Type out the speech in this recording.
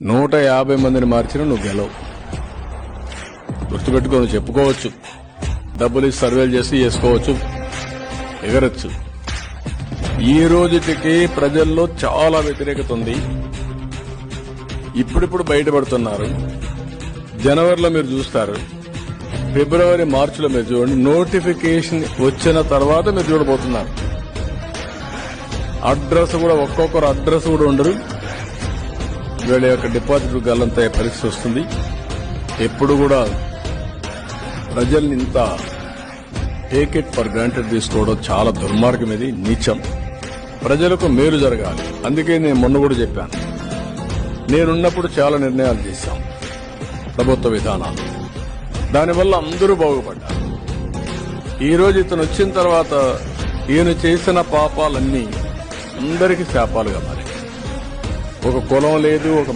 150 మందిని మార్చిన నువ్వు గెలవు. గుర్తుపెట్టుకో, నువ్వు చెప్పుకోవచ్చు, డబ్బులు సర్వేలు చేసి చేసుకోవచ్చు, ఎగరచ్చు. ఈ రోజుటికి ప్రజల్లో చాలా వ్యతిరేకత ఉంది. ఇప్పుడిప్పుడు బయటపడుతున్నారు. జనవరిలో మీరు చూస్తారు, ఫిబ్రవరి మార్చిలో మీరు చూడండి, నోటిఫికేషన్ వచ్చిన తర్వాత మీరు చూడబోతున్నారు. అడ్రస్ కూడా, ఒక్కొక్కరు అడ్రస్ కూడా ఉండరు. వీళ్ళ యొక్క డిపాజిట్ గల్లంత పరిస్థితి వస్తుంది. ఎప్పుడు కూడా ప్రజల్ని ఇంత టేక్ ఇట్ ఫర్ గ్రాంటెడ్ తీసుకోవడం చాలా దుర్మార్గం, ఇది నీచం. ప్రజలకు మేలు జరగాలి. అందుకే నేను మొన్న కూడా చెప్పాను, నేనున్నప్పుడు చాలా నిర్ణయాలు చేశాం, ప్రభుత్వ విధానాలు, దానివల్ల అందరూ బాగుపడ్డారు. ఈ రోజు ఇతను వచ్చిన తర్వాత ఈయన చేసిన పాపాలన్నీ అందరికీ శాపాలుగా మారాయి. ఒక కులం లేదు, ఒక